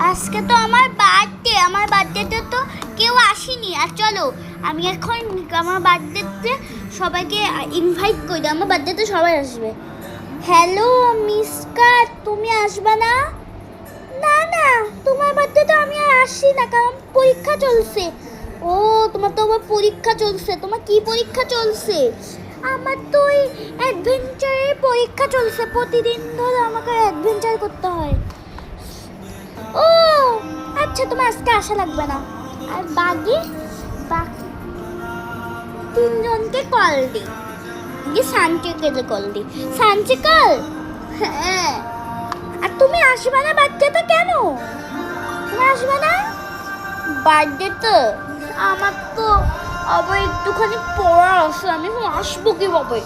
আজকে তো আমার বার্থডেতে তো কেউ আসেনি। আর চলো আমি এখন আমার বার্থডেতে সবাইকে ইনভাইট করি, আমার বার্থডেতে সবাই আসবে। হ্যালো মিসকা, তুমি আসবে না? না না, তোমার বার্থডেতে আমি আর আসছি না, কারণ পরীক্ষা চলছে। ও, তোমার তো আবার পরীক্ষা চলছে। তোমার কি পরীক্ষা চলছে? আমার তো ওই অ্যাডভেঞ্চারের পরীক্ষা চলছে, প্রতিদিন ধরে আমাকে অ্যাডভেঞ্চার করতে হয়। ও আচ্ছা, তোমার আজকে আসা লাগবে না। আর বাকি তিনজনকে কল দিই, সানচিকে কল দিই। সানচিকাল, হ্যাঁ। আর তুমি আসবে না বার্থডেতে? কেন তুমি আসবে না বার্থডেতে? আমার তো আবার একটুখানি পড়া আছে, আমি এখন আসবো কিভাবে?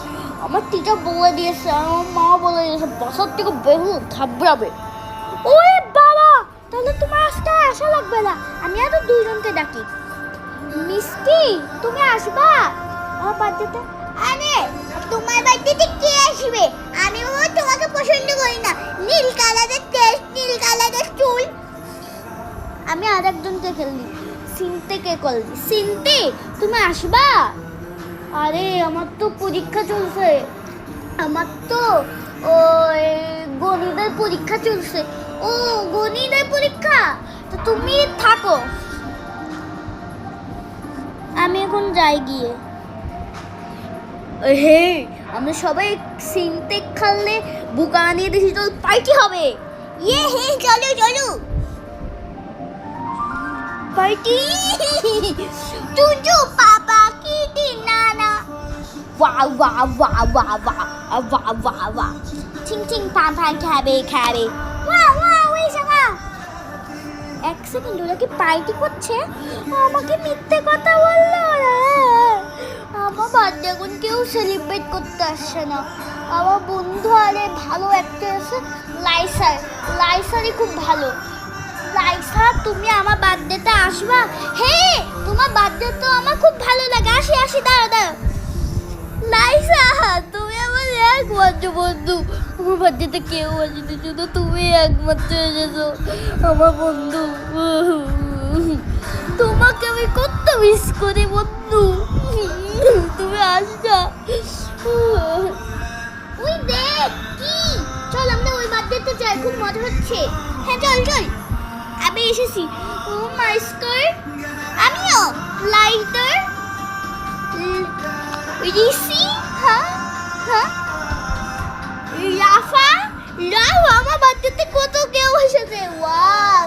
আমার টিচার বলে দিয়েছে, আমার মা বলে দিয়েছে বাসার থেকে বেরো ঘাবড়াবে। ওরে বাবা, তাহলে তোমার আজকে আসা লাগবে না। আমি আরো দুইজনকে ডাকি। মিষ্টি, তুমি আসবা আমার বার্থডেতে? আরে তোমার বার্থডেতে কে আসবে? আমি তোমাকে পছন্দ করি না। নীল কালারের ড্রেস, নীল কালারের চুল। আমি আর একজনকে খেলি, সিনতেকে কল দিই। সিনতে, তুমি আসবা? আরে আমার তো পরীক্ষা চলছে, আমার তো ওই গণিতের পরীক্ষা চলছে। ও, গণিতের পরীক্ষা, তো তুমি থাকো, আমি এখন যাই গিয়ে। হে, আমরা সবাই সিনটেক খেললে বুকা নিয়ে ডিজিটাল পার্টি হবে। ইয়ে হে, চলো চলো পার্টি। টুটু পাপা কি দিন না। ওয়া ওয়া ওয়া ওয়া ওয়া ওয়া ওয়া ওয়া, চিং চিং পাম পাম খাবে খাবে। ওয়া ওয়া, ওই সামা এক সেকেন্ড, ওরা কি পার্টি করছে? আমাকে মিথ্যে কথা বললো। আমার বার্থডে এখন কেউ সেলিব্রেট করতে আসছে না। আমার বন্ধু আরে ভালো একটা আছে, লাইসার। লাইসারই খুব ভালো। লাইসা, তুমি আমার বার্থডেতে আসবা? হে, তোমার বার্থডে তো আমার খুব ভালো লাগে। আসি আসি, দাঁড়া দাঁড়া। লাইসা, তুমি আমার একমাত্র বন্ধু। আমার বার্থডেতে কেউ আসেনি, শুধু তুমি একমাত্র এসেছো আমার বন্ধু। তোমাকে আমি কত মিস করি বন্ধু, তুমি আসবা? ওই দেখ কি, চল আমরা ওই বার্থডেতে যাই, খুব মজা হচ্ছে। হ্যাঁ চল চল, আমি এসেছি। ও মাই স্কার্ট, আমিও লাইটার ঋষি। হ্যাঁ হ্যাঁ, রাফা, রাফা আমার বার্থডেতে কত কেউ এসেছে। ওয়াও।